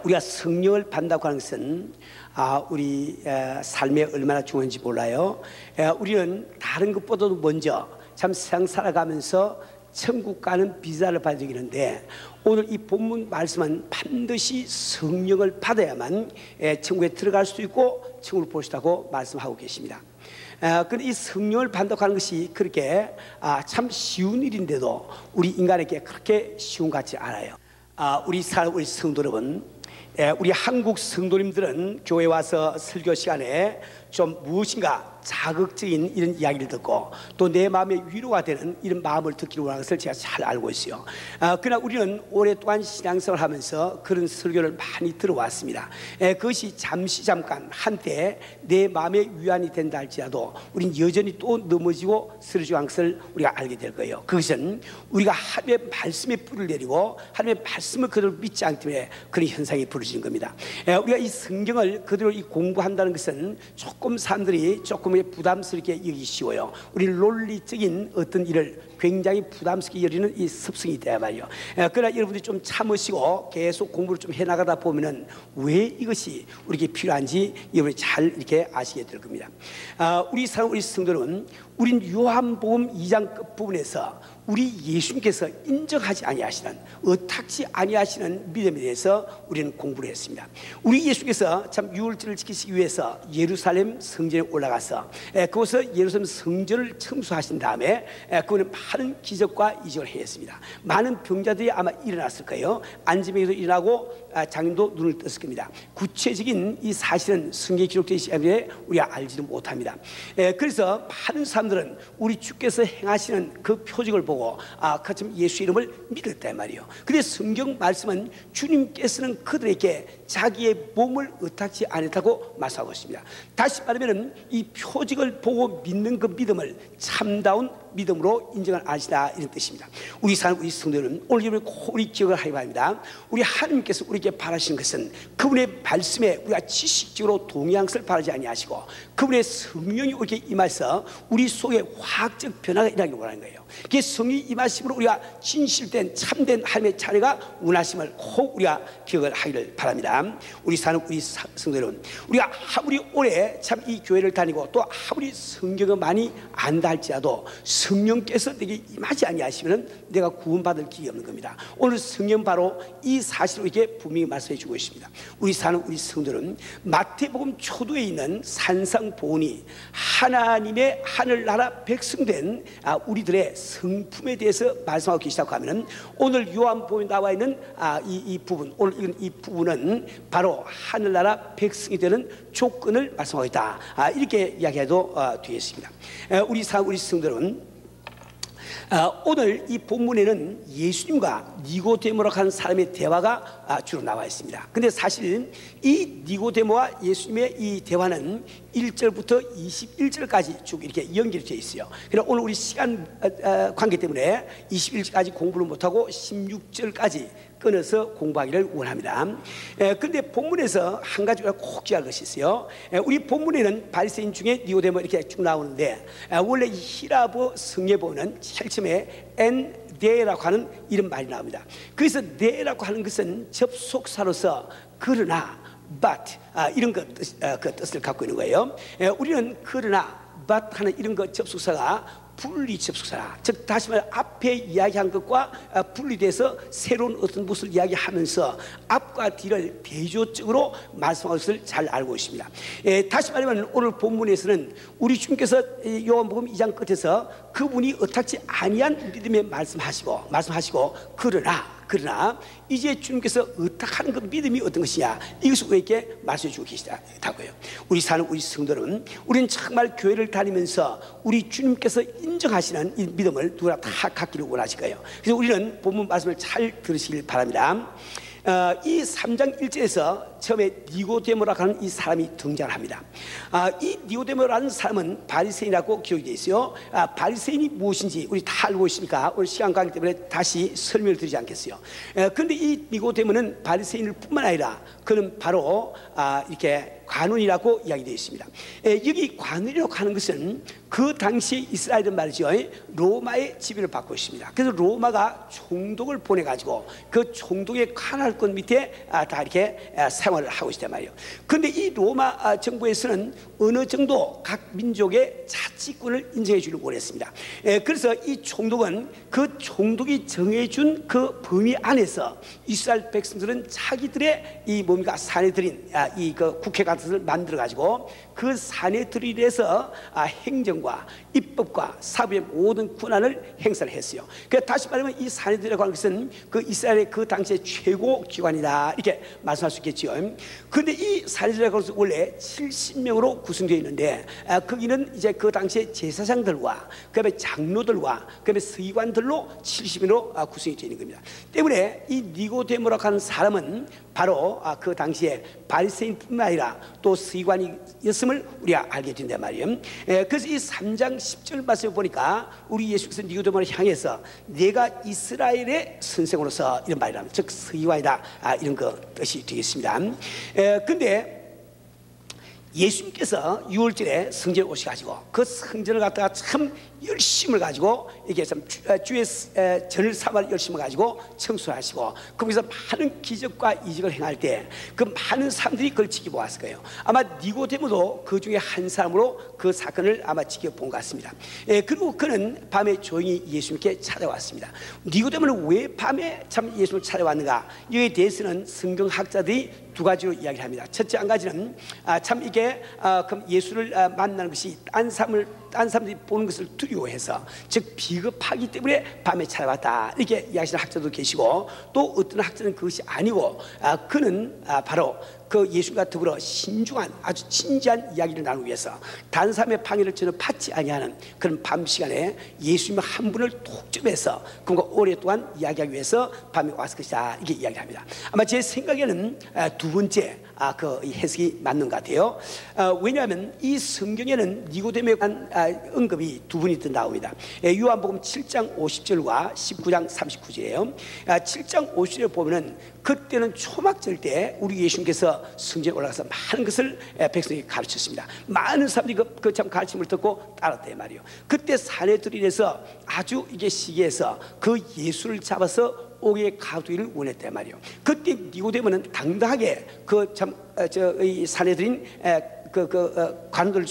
우리가 성령을 받는다고 하는 것은 우리 삶에 얼마나 중요한지 몰라요. 우리는 다른 것보다도 먼저 참 세상 살아가면서 천국 가는 비자를 받아야 되는데, 오늘 이 본문 말씀은 반드시 성령을 받아야만 천국에 들어갈 수 있고 천국을 볼 수 있다고 말씀하고 계십니다. 그런데 이 성령을 받는다고 하는 것이 그렇게 참 쉬운 일인데도 우리 인간에게 그렇게 쉬운 것 같지 않아요. 우리 성도 여러분, 우리 한국 성도님들은 교회 와서 설교 시간에 좀 무엇인가 자극적인 이런 이야기를 듣고 또 내 마음에 위로가 되는 이런 마음을 듣기를 원하는 것을 제가 잘 알고 있어요. 그러나 우리는 오랫동안 신앙생활을 하면서 그런 설교를 많이 들어왔습니다. 그것이 잠깐 한때 내 마음에 위안이 된다 할지라도 우리는 여전히 또 넘어지고 쓰러지고 하는 것을 우리가 알게 될 거예요. 그것은 우리가 하나님의 말씀에 뿔을 내리고 하나님의 말씀을 그대로 믿지 않기 때문에 그런 현상이 벌어지는 겁니다. 우리가 이 성경을 그대로 공부한다는 것은 조금 사람들이 조금 부담스럽게 여기기 쉬워요. 우리 논리적인 어떤 일을 굉장히 부담스럽게 여기는 이 습성이 있다 말이에요. 그러나 여러분들이 좀 참으시고 계속 공부를 좀 해나가다 보면은 왜 이것이 우리에게 필요한지 여러분이 잘 이렇게 아시게 될 겁니다. 우리 성도는 우린 요한복음 2장 끝부분에서 우리 예수님께서 인정하지 아니하시는, 의탁지 아니하시는 믿음에 대해서 우리는 공부를 했습니다. 우리 예수께서 참 유월절을 지키시기 위해서 예루살렘 성전에 올라가서 그곳에서 예루살렘 성전을 청소하신 다음에 그분은 많은 기적과 이적을 했습니다. 많은 병자들이 아마 일어났을 거예요. 안지병도 일어나고 장님도 눈을 떴을 겁니다. 구체적인 이 사실은 성경에 기록되어 있기 때문에 우리가 알지는 못합니다. 그래서 많은 사람들은 우리 주께서 행하시는 그 표적을 보고 그처럼 예수 이름을 믿었단 말이에요. 그런데 성경 말씀은 주님께서는 그들에게 자기의 몸을 의탁지 않았다고 말씀하고 있습니다. 다시 말하면 이 표적을 보고 믿는 그 믿음을 참다운 믿음으로 인정을 하시다, 이런 뜻입니다. 우리 성도들은 오늘 우리 기억을 하기 바랍니다. 우리 하나님께서 우리에게 바라시는 것은 그분의 말씀에 우리가 지식적으로 동의한 것을 바라지 아니하시고 그분의 성령이 우리에게 임해서 우리 속에 화학적 변화가 일어나기를 원하는 거예요. 그게 성령이 임하심으로 우리가 진실된 참된 하나님의 자녀가 원하심을 꼭 우리가 기억을 하기를 바랍니다. 우리 성도 여러분, 우리가 아무리 오래 참 이 교회를 다니고 또 아무리 성경을 많이 안다 할지라도 성령께서 내게 임하지 아니하시면 내가 구원받을 길이 없는 겁니다. 오늘 성령 바로 이 사실을 이렇게 분명히 말씀해 주고 있습니다. 우리 성도들은 마태복음 초도에 있는 산상보훈이 하나님의 하늘나라 백성된 우리들의 성품에 대해서 말씀하고 계시다고 하면, 오늘 요한복음에 나와 있는 이 부분, 오늘 읽은 이 부분은 바로 하늘나라 백성이 되는 조건을 말씀하고 있다, 이렇게 이야기해도 되겠습니다. 우리 성도들은 오늘 이 본문에는 예수님과 니고데모라고 하는 사람의 대화가 주로 나와 있습니다. 근데 사실 이 니고데모와 예수님의 이 대화는 1절부터 21절까지 쭉 이렇게 연결이 되어 있어요. 그래서 오늘 우리 시간 관계 때문에 21절까지 공부를 못하고 16절까지 끊어서 공부하기를 원합니다. 그런데 본문에서 한 가지가 꼭 기억할 것이 있어요. 우리 본문에는 바리새인 중에 니고데모 이렇게 쭉 나오는데, 원래 이 히라보 성예보는 제일 처음에 엔데라고 하는 이런 말이 나옵니다. 그래서 데라고 하는 것은 접속사로서 그러나 but 이런 그 뜻을 갖고 있는 거예요. 우리는 그러나 but 하는 이런 그 접속사가 분리 접속사라, 즉 다시 말해 앞에 이야기한 것과 분리돼서 새로운 어떤 무엇을 이야기하면서 앞과 뒤를 대조적으로 말씀하는 것을 잘 알고 있습니다. 다시 말하면 오늘 본문에서는 우리 주님께서 요한복음 2장 끝에서 그분이 어떻지 아니한 믿음에 말씀하시고 그러나 이제 주님께서 어떡하는 그 믿음이 어떤 것이냐, 이것을 우리에게 말씀해 주고 계시다고요. 우리 성도는 우리는 정말 교회를 다니면서 우리 주님께서 인정하시는 이 믿음을 누구나 다 갖기를 원하실 거예요. 그래서 우리는 본문 말씀을 잘 들으시길 바랍니다. 이 3장 1절에서 처음에 니고데모라고 하는 이 사람이 등장합니다. 이 니고데모라는 사람은 바리새인이라고 기록이 되어 있어요. 바리새인이 무엇인지 우리 다 알고 있으니까 오늘 시간 관계 때문에 다시 설명을 드리지 않겠어요. 그런데 이 니고데모는 바리새인일 뿐만 아니라 그는 바로 이렇게 관원이라고 이야기되어 있습니다. 여기 관원이라고 하는 것은 그 당시 이스라엘은 말이죠, 로마의 지배를 받고 있습니다. 그래서 로마가 총독을 보내가지고 그 총독의 관할권 밑에 다 이렇게 생활을 하고 있단 말이에요. 그런데 이 로마 정부에서는 어느 정도 각 민족의 자치권을 인정해 주기를 원했습니다. 그래서 이 총독은 그 총독이 정해준 그 범위 안에서 이스라엘 백성들은 자기들의 이 뭡니까 사내들인 이 그 국회 같은 것을 만들어 가지고 그 사내들인에서 행정과 입법과 사법의 모든 권한을 행사를 했어요. 그러니까 다시 말하면 이 사내들이라고 하는 것은 그 이스라엘의 그 당시의 최고 기관이다 이렇게 말씀할 수 있겠죠. 그런데 이 사내들이라고 하는 것은 원래 70명으로 구성되어 있는데 거기는 이제 그 당시의 제사장들과 그다음에 장로들과 그다음에 서기관들로 70명으로 구성이 되어 있는 겁니다. 때문에 이 니고데모라고 하는 사람은 바로 그 당시에 바리새인뿐만 아니라 또 서기관이었음을 우리가 알게 된단 말이에요. 그래서 이 3장 10절 말씀을 보니까 우리 예수께서 니고데모를 향해서 내가 이스라엘의 선생으로서 이런 말을 합니다. 즉 서기관이다 이런 거 뜻이 되겠습니다. 근데 예수님께서 6월절에 성전에 오셔가지고 그 성전을 갖다가 참 열심을 가지고 이게 참 주의 전을 삼아 열심을 가지고 청소를 하시고 거기서 많은 기적과 이적을 행할 때 그 많은 사람들이 그걸 지켜보았을 거예요. 아마 니고데모도 그 중에 한 사람으로 그 사건을 아마 지켜본 것 같습니다. 그리고 그는 밤에 조용히 예수님께 찾아왔습니다. 니고데모는 왜 밤에 참 예수님을 찾아왔는가? 이에 대해서는 성경학자들이 두 가지로 이야기를 합니다. 첫째 한 가지는 참 이게 그럼 예수를 만나는 것이 딴 사람들이 보는 것을 두려워해서 즉 비겁하기 때문에 밤에 찾아왔다 이렇게 이야기하시는 학자도 계시고 또 어떤 학자는 그것이 아니고 그는 바로 그 예수님과 더불어 신중한 아주 진지한 이야기를 나누기 위해서 다른 사람의 방해를 전혀 받지 아니하는 그런 밤 시간에 예수님 한 분을 독점해서 그분과 오랫동안 이야기하기 위해서 밤에 왔을 것이다 이렇게 이야기합니다. 아마 제 생각에는 두 번째 그 해석이 맞는 것 같아요. 왜냐하면 이 성경에는 니고데모에 관한 언급이 두 분이 나옵니다. 요한복음 7장 50절과 19장 39절이에요. 7장 50절에 보면은 그때는 초막절 때 우리 예수님께서 성전에 올라가서 많은 것을 백성에게 가르쳤습니다. 많은 사람들이 그 참 가르침을 듣고 따랐단 말이에요. 그때 사내들인에서 아주 이게 시기해서 그 예수를 잡아서 옥에 가두기를 원했단 말이에요. 그때 니고데모는 당당하게 그 참 이 사내들인 관들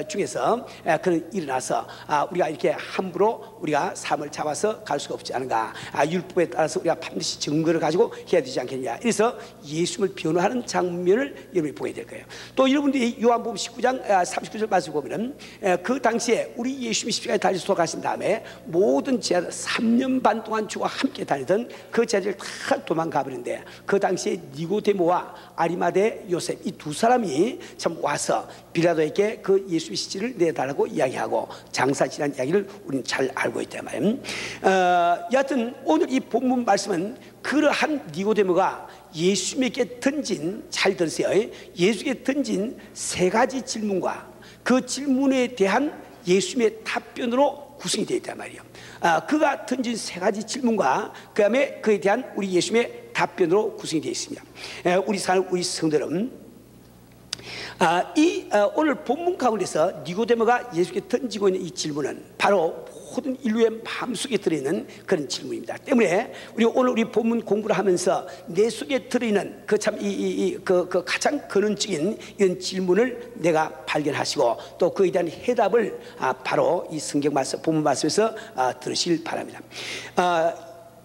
중에서 그는 일어나서 우리가 이렇게 함부로 우리가 사람을 잡아서 갈 수가 없지 않은가, 율법에 따라서 우리가 반드시 증거를 가지고 해야 되지 않겠냐. 그래서 예수님을 변호하는 장면을 여러분이 보게 될 거예요. 또 여러분들이 요한복음 19장 39절 말씀 보면은 그 당시에 우리 예수님이 십자가에 달려서 돌아가신 다음에 모든 제자들 3년 반 동안 주와 함께 다니던 그 제자들 다 도망가 버리는데 그 당시에 니고데모와 아리마대 요셉 이 두 사람이 참 와서 빌라도에게 그 예수의 시체를 내달라고 이야기하고 장사 지난 이야기를 우리는 잘 알고 있단 말이에요. 여하튼 오늘 이 본문 말씀은 그러한 니고데모가 예수님에게 던진, 잘 들으세요, 예수에게 던진 세 가지 질문과 그 질문에 대한 예수님의 답변으로 구성이 되어 있단 말이에요. 그가 던진 세 가지 질문과 그 다음에 그에 대한 우리 예수님의 답변으로 구성이 되어 있습니다. 우리 성도들은 오늘 본문 가운데서 니고데모가 예수께 던지고 있는 이 질문은 바로 모든 인류의 마음속에 들어있는 그런 질문입니다. 때문에 우리 본문 공부를 하면서 내 속에 들어있는 그 참 그 가장 근원적인 이런 질문을 내가 발견하시고 또 그에 대한 해답을 바로 이 성경 말씀 본문 말씀에서 들으실 바랍니다.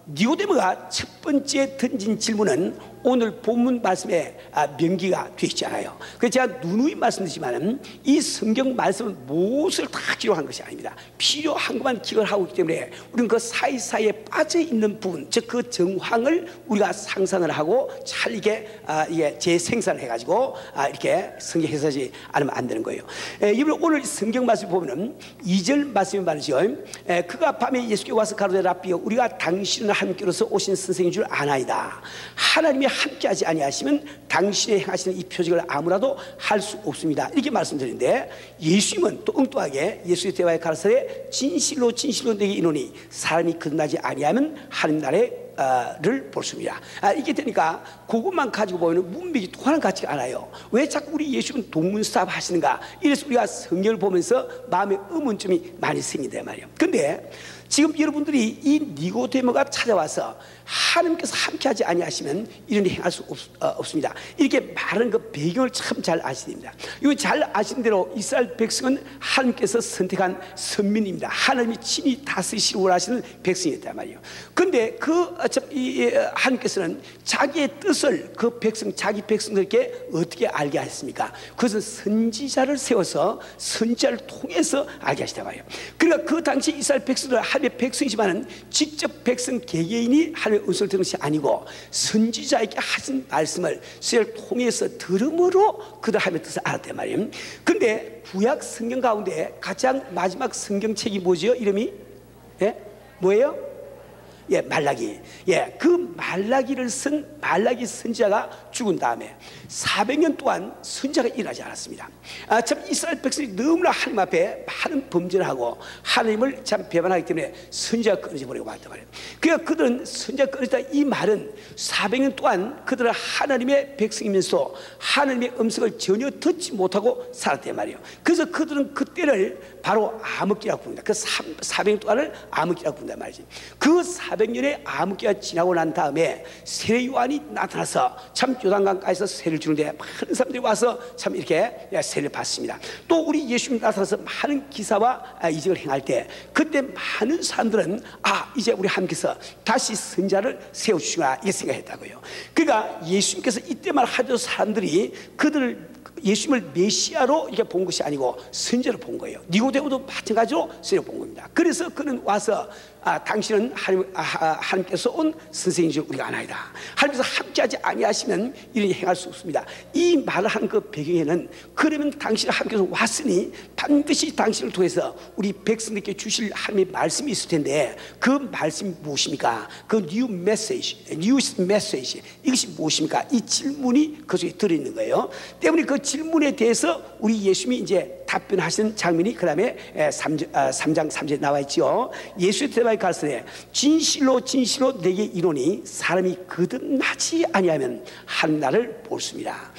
니고데모가 첫 번째 던진 질문은 오늘 본문 말씀에 명기가 되어 있지 않아요. 그래서 제가 누누이 말씀드리지만 이 성경 말씀은 무엇을 다 기록한 것이 아닙니다. 필요한 것만 기록을 하고 있기 때문에 우리는 그 사이사이에 빠져있는 부분, 즉 그 정황을 우리가 상상을 하고 잘 이게 재생산을 해가지고 이렇게 성경 해석하지 않으면 안 되는 거예요. 이번 오늘 성경 말씀 보면은 2절 말씀이 말이죠. 그가 밤에 예수께 와서 가로되 랍비여 우리가 당신은 함께로서 오신 선생인 줄 아나이다. 하나님이 함께하지 아니하시면 당신의 행하시는 이 표적을 아무라도 할 수 없습니다. 이렇게 말씀드리는데 예수님은 또 엉뚱하게 예수의 대화에 가르치되 진실로 진실로 내게 이르노니 사람이 거듭나지 아니하면 하나님 나라에 볼 수 있습니다. 이게 되니까 그것만 가지고 보면 문맥이 통하는 것 같지가 않아요. 왜 자꾸 우리 예수는 동문서답 하시는가? 이래서 우리가 성경을 보면서 마음의 의문점이 많이 생긴단 말이에요. 근데 지금 여러분들이 이 니고데모가 찾아와서 하나님께서 함께하지 아니하시면 이런 일 행할 수 없습니다. 이렇게 말하는 그 배경을 참 잘 아셔야 됩니다. 이거 잘 아시는 대로 이스라엘 백성은 하나님께서 선택한 선민입니다. 하나님이 친히 다스리시고 하시는 백성이었단 말이에요. 그런데 하나님께서는 자기의 뜻을 그 백성, 자기 백성들에게 어떻게 알게 하셨습니까? 그것은 선지자를 세워서 선지자를 통해서 알게 하시단 말이에요. 그러니까 그 당시 이스라엘 백성들은 하나님의 백성이지만은 직접 백성 개개인이 하나님의 음성을 들은 것이 아니고 선지자에게 하신 말씀을 선지자를 통해서 들음으로 그들 하나님의 뜻을 알았단 말이에요. 그런데 구약 성경 가운데 가장 마지막 성경책이 뭐죠? 이름이? 예? 뭐예요? 예, 말라기. 예, 그 말라기를 쓴 말라기 선지자가 죽은 다음에 400년 동안 선지자가 일하지 않았습니다. 참 이스라엘 백성이 너무나 하나님 앞에 많은 범죄를 하고 하나님을 참 배반하기 때문에 선지자가 끊어져 버리고 말단 말이에요. 그러니까 그들은 선지자가 끊어졌다 이 말은 400년 동안 그들은 하나님의 백성이면서 하나님의 음성을 전혀 듣지 못하고 살았단 말이에요. 그래서 그들은 그때를 바로 암흑기라고 부릅니다. 그 400년 동안을 암흑기라고 부른단 말이지. 그 400년의 암흑기가 지나고 난 다음에 세례 요한이 나타나서 참 요단강가에서 세례를 주는데 많은 사람들이 와서 참 이렇게 세례를 받습니다. 또 우리 예수님이 나타나서 많은 기사와 이적을 행할 때 그때 많은 사람들은 이제 우리 하나님께서 다시 선지자를 세워주시구나 이렇게 생각했다고요. 그러니까 예수님께서 이때만 하도 사람들이 그들을 예수님을 메시아로 이렇게 본 것이 아니고 선지자로 본 거예요. 니고데모도 마찬가지로 선지자로 본 겁니다. 그래서 그는 와서 당신은 하나님께서 온 선생인 줄 우리가 아나이다. 하나님께서 함께하지 아니하시면 이런 일 행할 수 없습니다. 이 말을 한 그 배경에는 그러면 당신은 하나님께서 왔으니 반드시 당신을 통해서 우리 백성들께 주실 하나님의 말씀이 있을 텐데 그 말씀이 무엇입니까? 그 new message 이것이 무엇입니까? 이 질문이 그 속에 들어있는 거예요. 때문에 그 질문에 대해서 우리 예수님이 이제 답변하시는 장면이 그 다음에 3장 3절에 나와 있죠. 예수의 대답에 가르치되 진실로 진실로 내게 이르노니 사람이 거듭나지 아니하면 한 날을 볼 수입니다.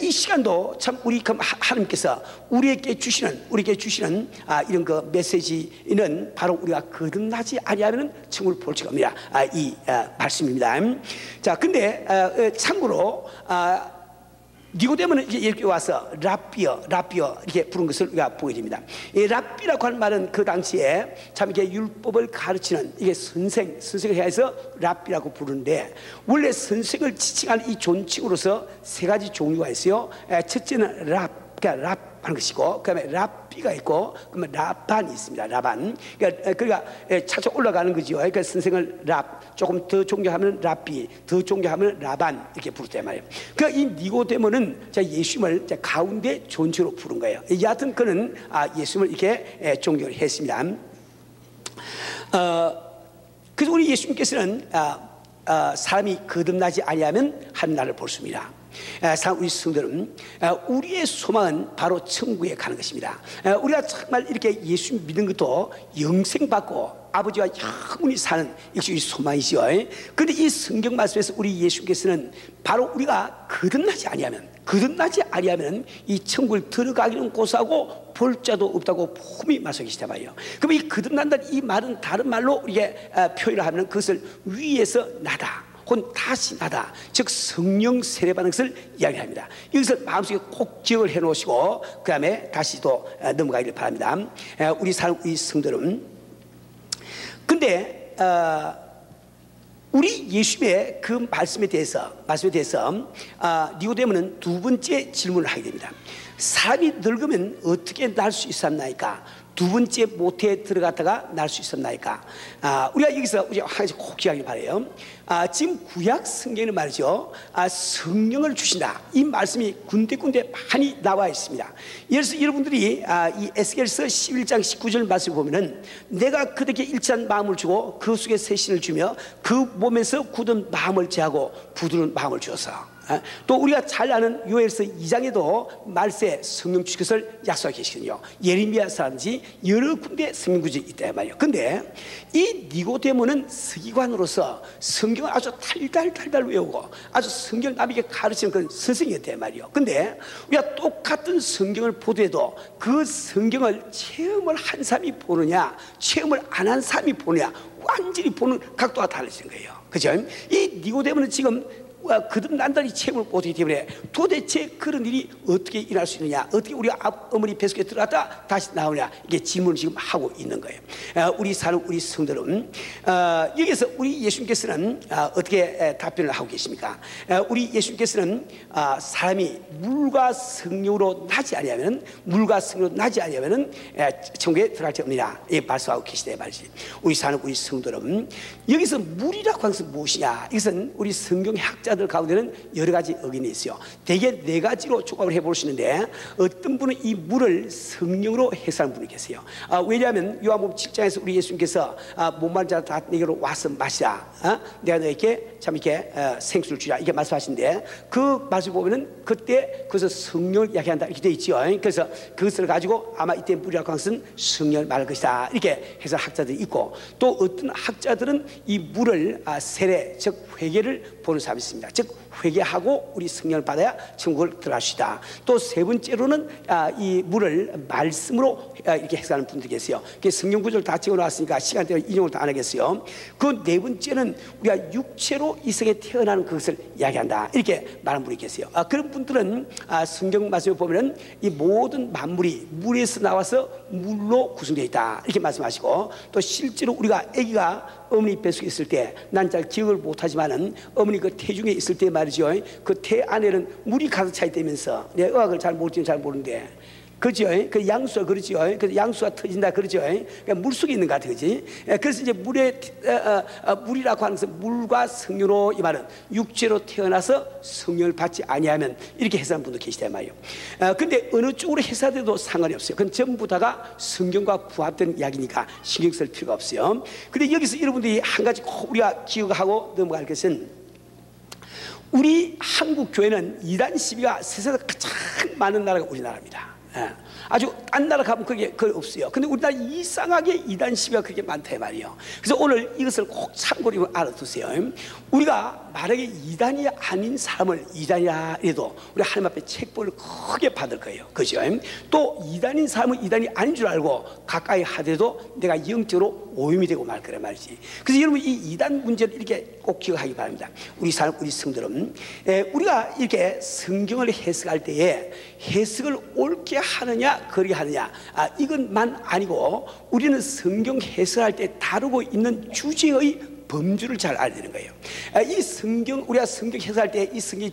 이 시간도 참 우리 하나님께서 우리에게 주시는 이런 그 메시지는 바로 우리가 거듭나지 아니하면 천국을 볼 수가 없습니다. 이 말씀입니다. 자, 근데 참고로 니고데모는 이제 이렇게 와서 라비어 이렇게 부른 것을 우리가 보게 됩니다. 이 라비라고 하는 말은 그 당시에 참 이게 율법을 가르치는 이게 선생을 해서 라비라고 부르는데 원래 선생을 지칭하는 이 존칭으로서 세 가지 종류가 있어요. 첫째는 그러니까 랍하는 것이고, 그다음에 랍비가 있고, 그러면 라반이 있습니다. 라반. 그러니까 차차 올라가는 거죠. 그러니까 선생을 랍, 조금 더 존경하면 랍비, 더 존경하면 라반 이렇게 부르단 말이에요. 그러니까 이 니고데모는 예수님을 가운데 존재로 부른 거예요. 여하튼 그는 예수님을 이렇게 존경을 했습니다. 그래서 우리 예수님께서는 사람이 거듭나지 아니하면 한 날을 볼 수입니다. 우리 성도는 우리의 소망은 바로 천국에 가는 것입니다. 우리가 정말 이렇게 예수 믿는 것도 영생받고 아버지와 영원히 사는 역시 우리 소망이죠. 그런데 이 성경 말씀에서 우리 예수께서는 바로 우리가 거듭나지 아니하면 이 천국을 들어가기는 고사하고 볼 자도 없다고 분명히 말씀하시단 말이에요. 그럼 이 거듭난다는 이 말은 다른 말로 우리가 표현을 하면 그것을 위에서 나다 혹은 다시 나다, 즉 성령 세례받는 것을 이야기합니다. 여기서 마음속에 꼭 기억을 해놓으시고 그 다음에 다시 또 넘어가기를 바랍니다. 우리 성도는 근데 우리 예수님의 그 말씀에 대해서 니고데모는 두 번째 질문을 하게 됩니다. 사람이 늙으면 어떻게 날 수 있었나이까? 두 번째 모태에 들어갔다가 날 수 있었나이까? 우리가 여기서 한 가지 꼭 기억하길 바라요. 지금 구약 성경에는 말이죠, 성령을 주신다, 이 말씀이 군데군데 많이 나와 있습니다. 예를 들어서 여러분들이 이 에스겔서 11장 19절 말씀을 보면은 내가 그들에게 일치한 마음을 주고 그 속에 새 신을 주며 그 몸에서 굳은 마음을 제하고 부드러운 마음을 주어서 또 우리가 잘 아는 요엘서 2장에도 말세 성령 주실 것을 약속하고 계시거든요. 예레미야서라든지 여러 군데 성령 구절이 있단 말이에요. 근데 이 니고데모는 서기관으로서 성경을 아주 달달 외우고 아주 성경을 남에게 가르치는 그런 선생이었단 말이에요. 근데 우리가 똑같은 성경을 보더라도 그 성경을 체험을 한 사람이 보느냐 체험을 안 한 사람이 보느냐 완전히 보는 각도가 달라지는 거예요. 그죠? 이 니고데모는 지금 거듭난다는 체험을 못하기 때문에 도대체 그런 일이 어떻게 일어날 수 있느냐, 어떻게 우리 어머니 뱃속에 들어갔다 다시 나오냐, 이게 질문을 지금 하고 있는 거예요. 우리 사는 우리 성도는 여기서 우리 예수님께서는 어떻게 답변을 하고 계십니까? 우리 예수님께서는 사람이 물과 성령으로 나지 아니하면 물과 성령으로 나지 아니하면 천국에 들어갈 수 없느냐 이 말씀하고 계시대 말이지. 우리 사는 우리 성도는 여기서 물이라고 하는 것은 무엇이냐? 이것은 우리 성경 학자 들 가운데는 여러 가지 의견이 있어요. 대개 네 가지로 조합을 해볼 수 있는데 어떤 분은 이 물을 성령으로 해석하는 분이 계세요. 왜냐하면 요한복음 7장에서 우리 예수님께서 못 마른 자 다 내게로 와서 마시라. 내가 너에게 참 이렇게 생수를 주라 이게 말씀하신데 그 말씀 보면은 그때 그래서 성령을 이야기한다 이렇게 되어 있죠. 그래서 그것을 가지고 아마 이때 물이라고 하는 것은 성령을 말할 것이다 이렇게 해서 학자들이 있고 또 어떤 학자들은 이 물을 세례 즉 회개를 보는 사람이 있습니다. 즉 회개하고 우리 성령을 받아야 천국을 들어갈 수 있다. 또 세 번째로는 이 물을 말씀으로 이렇게 해석하는 분들이 계세요. 성경 구절 다 적어놨으니까 시간 때문에 인용을 다 안 하겠어요. 그 네 번째는 우리가 육체로 이 세상에 태어나는 그것을 이야기한다 이렇게 말하는 분이 계세요. 그런 분들은 성경 말씀을 보면은 이 모든 만물이 물에서 나와서 물로 구성되어 있다 이렇게 말씀하시고 또 실제로 우리가 아기가 어머니 뱃속에 있을 때 난 잘 기억을 못하지만은 어머니 그 태중에 있을 때 말이죠. 그 태 안에는 물이 가득 차 있다면서 내 의학을 잘 모르는데 그죠? 그 양수가 그러죠. 그 양수가 터진다 그러죠. 그러니까 물 속에 있는 것 같아, 그지? 그래서 이제 물이라고 하는 것은 물과 성령으로 이 말은 육체로 태어나서 성령을 받지 아니하면 이렇게 해석하는 분도 계시단 말이에요. 근데 어느 쪽으로 해석해도 상관이 없어요. 그건 전부 다가 성경과 부합된 이야기니까 신경 쓸 필요가 없어요. 근데 여기서 여러분들이 한 가지 꼭 우리가 기억하고 넘어갈 것은 우리 한국 교회는 이단 시비가 세상에서 가장 많은 나라가 우리나라입니다. 아주 딴 나라 가면 그게 없어요. 근데 우리나라 이상하게 이단 시비가 그렇게 많다 말이에요. 그래서 오늘 이것을 꼭 참고로 알아두세요. 우리가 만약에 이단이 아닌 사람을 이단이라 해도 우리 하나님 앞에 책벌을 크게 받을 거예요. 그죠? 또 이단인 사람은 이단이 아닌 줄 알고 가까이 하더라도 내가 영적으로 오염이 되고 말 거란 말이지. 그래서 여러분 이 이단 문제를 이렇게 꼭 기억하기 바랍니다. 우리 성들은 우리가 이렇게 성경을 해석할 때에 해석을 옳게 하느냐 그리 하느냐 이것만 아니고 우리는 성경 해석할 때 다루고 있는 주제의 범주를 잘 알아야 되는 거예요. 이 성경 우리가 성경 해석할 때 이 성경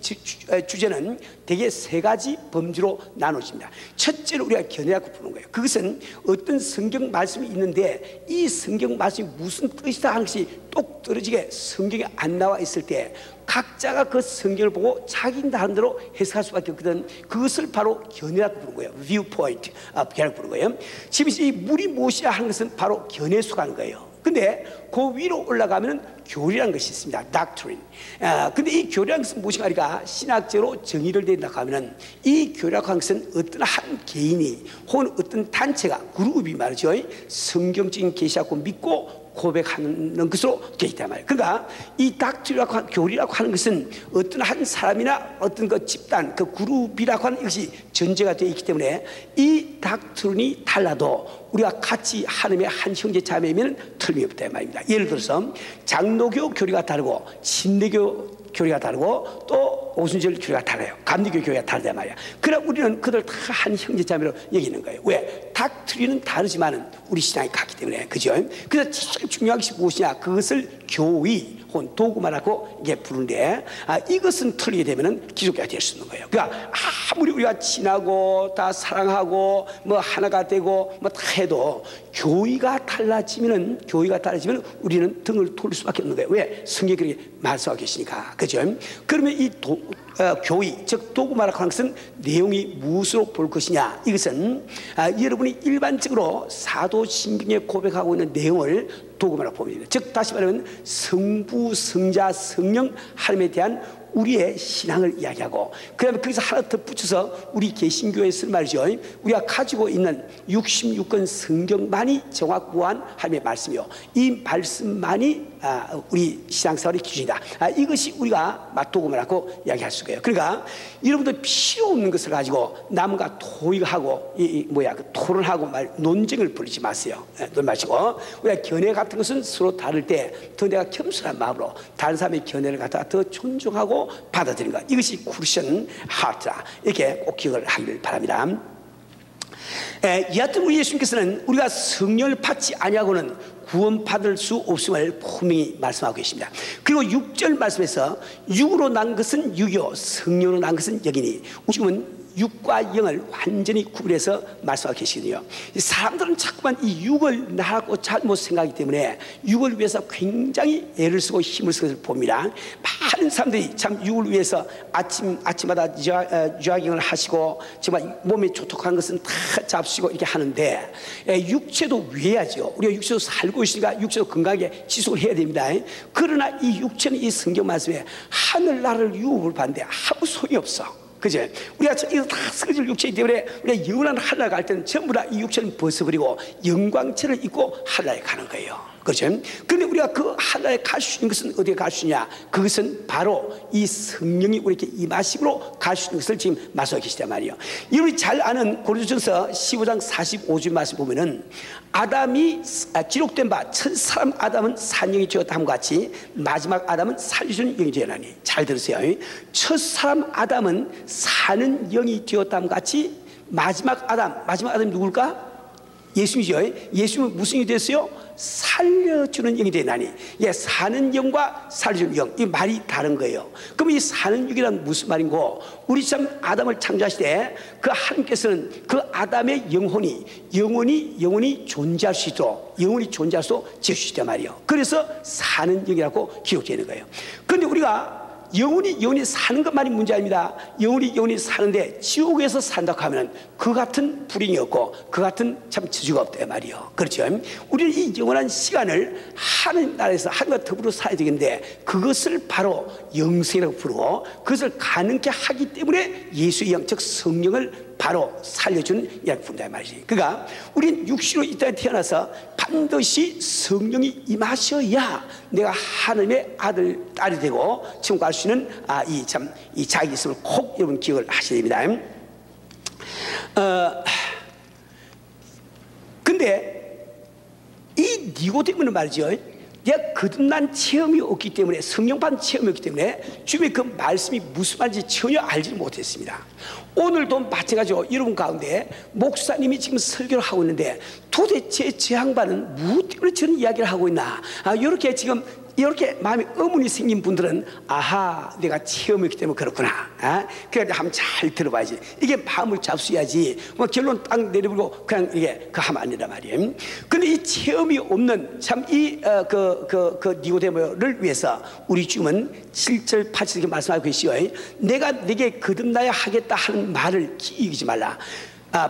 주제는 대개 세 가지 범주로 나눠집니다. 첫째로 우리가 견해라고 부르는 거예요. 그것은 어떤 성경 말씀이 있는데 이 성경 말씀이 무슨 뜻이다 하는 것이 똑 떨어지게 성경에 안 나와 있을 때 각자가 그 성경을 보고 자기 나름대로 대로 해석할 수밖에 없거든. 그것을 바로 견해라고 부르는 거예요. viewpoint, 견해라고 부르는 거예요. 지금 이 물이 무엇이야 하는 것은 바로 견해수가 하는 거예요. 근데 그 위로 올라가면 교리라는 것이 있습니다. doctrine. 근데 이 교리라는 것은 무엇인가 하니까 신학적으로 정의를 내린다고 하면 이 교리라고 하는 것은 어떤 한 개인이 혹은 어떤 단체가 그룹이 말이죠. 성경적인 계시하고 믿고 고백하는 것으로 되어 있단 말이에요. 그러니까 이 닥트리라고 교리라고 하는 것은 어떤 한 사람이나 어떤 그 집단, 그 그룹이라고 하는 것이 전제가 되어 있기 때문에 이 닥트린이 달라도 우리가 같이 하나님의 한 형제 자매면 틀림없다 말입니다. 예를 들어서 장로교 교리가 다르고 침례교 교리가 다르고 또 오순절 교리가 달라요. 감리교 교리가 다르단 말이야. 그러나 우리는 그들 다 한 형제자매로 여기는 거예요. 왜? 닥트리는 다르지만은 우리 신앙이 같기 때문에. 그죠? 그래서 제일 중요한 것이 무엇이냐? 그것을 교의 혹은 도구만하고 이게 부르는데 이것은 틀리게 되면은 기독교가 될 수 있는 거예요. 그러니까 아무리 우리가 친하고 다 사랑하고 뭐 하나가 되고 뭐 다 해도 교의가 달라지면 우리는 등을 돌릴 수밖에 없는 거예요. 왜? 성경이 그렇게 말씀하고 계시니까. 그죠? 그러면 이 교의, 즉 도구마라고 하는 것은 내용이 무엇으로 볼 것이냐, 이것은 여러분이 일반적으로 사도신경에 고백하고 있는 내용을 도구마라고 봅니다. 즉 다시 말하면 성부, 성자, 성령 하나님에 대한 우리의 신앙을 이야기하고, 그 다음에 거기서 하나 더 붙여서 우리 개신교에 쓰는 말이죠. 우리가 가지고 있는 66권 성경만이 정확무한 하나님의 말씀이요, 이 말씀만이 우리 신앙생활의 기준이다. 이것이 우리가 도구마라고 이야기할 수가 있어요. 그러니까 여러분들 필요 없는 것을 가지고 남과 토의하고 토론하고 논쟁을 벌이지 마세요. 논 마시고, 우리가 견해 같은 것은 서로 다를 때 더 내가 겸손한 마음으로 다른 사람의 견해를 갖다가 더 존중하고 받아들이는 것, 이것이 크리스천 하트다. 이렇게 꼭 기억을 하길 바랍니다. 여하튼 우리 예수님께서는 우리가 성령을 받지 아니하고는 구원받을 수 없음을 분명히 말씀하고 계십니다. 그리고 6절 말씀에서 육으로 난 것은 육이요 성령으로 난 것은 영이니, 지금은 육과 영을 완전히 구분해서 말씀하고 계시거든요. 사람들은 자꾸만 이 육을 나라고 잘못 생각하기 때문에 육을 위해서 굉장히 애를 쓰고 힘을 쓰는 것을 봅니다. 많은 사람들이 참 육을 위해서 아침마다 조깅을 하시고 정말 몸에 좋독한 것은 다 잡수시고 이렇게 하는데, 육체도 위해야죠. 우리가 육체도 살고 있으니까 육체도 건강하게 지속을 해야 됩니다. 그러나 이 육체는 이 성경 말씀에 하늘나라를 유업을 받는데 아무 소용이 없어. 그죠? 우리가 이거 다 쓰러질 육체이기 때문에 우리가 영원한 하늘나라 갈 때는 전부 다 이 육체를 벗어버리고 영광체를 입고 하늘나라에 가는 거예요. 그렇죠? 그런데 우리가 그 하늘나라에 갈 수 있는 것은 어디에 갈 수 있냐? 그것은 바로 이 성령이 우리에게 임하심으로 갈 수 있는 것을 지금 말씀하고 계시단 말이에요. 여러분이 잘 아는 고린도전서 15장 45절 말씀 보면은 아담이 기록된 바 첫사람 아담은 산영이 되었다함과 같이 마지막 아담은 살려주는 영이 되었나니. 잘 들으세요. 첫사람 아담은 사는 영이 되었다함과 같이 마지막 아담이 누굴까? 예수님이죠. 예수님은 무슨 영이 됐어요? 살려주는 영이 되나니. 사는 영과 살려주는 영, 이 말이 다른 거예요. 그럼 이 사는 영이란 무슨 말인고, 우리 참 아담을 창조하실 때 그 하나님께서는 그 아담의 영혼이 존재할 수 있도록, 영혼이 존재할 수 있도록 지어주시단 말이에요. 그래서 사는 영이라고 기록되어 있는 거예요. 그런데 우리가 영혼이 사는 것만이 문제 아닙니다. 영혼이 사는데 지옥에서 산다고 하면 그 같은 불행이 없고 그 같은 참 저주가 없다 말이에요. 그렇죠? 우리는 이 영원한 시간을 하나님 나라에서 하나님과 더불어 살아야 되겠는데, 그것을 바로 영생이라고 부르고 그것을 가능케 하기 때문에 예수의 영, 즉 성령을 바로 살려주는 이야기를 부른다 말이지. 그러니까 우리는 육신으로 이 땅에 태어나서 반드시 성령이 임하셔야 내가 하나님의 딸이 되고 지금 갈 수 있는 이 자기 있음을 꼭 여러분 기억을 하셔야 됩니다. 근데 이 니고데모는 말이죠, 내가 거듭난 체험이 없기 때문에, 성령받은 체험이 없기 때문에 주님의 그 말씀이 무슨 말인지 전혀 알지 못했습니다. 오늘도 마찬가지로 여러분 가운데 목사님이 지금 설교를 하고 있는데 도대체 제 양반은 무엇 때문에 저런 이야기를 하고 있나, 이렇게 지금 이렇게 마음에 의문이 생긴 분들은 아하, 내가 체험했기 때문에 그렇구나. 그래야 한번 잘 들어봐야지. 이게 마음을 잡수야지. 뭐 결론 딱 내려버리고 그냥 이게 하면 안 된단 말이에요. 근데 이 체험이 없는 참 그 니고데모를 위해서 우리 주님은 7절 8절 이렇게 말씀하고 계시오. 내가 네게 거듭나야 하겠다 하는 말을 기억하지 말라.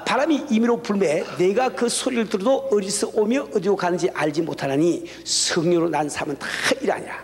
바람이 임의로 불매 내가 그 소리를 들어도 어디서 오며 어디로 가는지 알지 못하나니 성령으로 난 사람은 다 이라니라.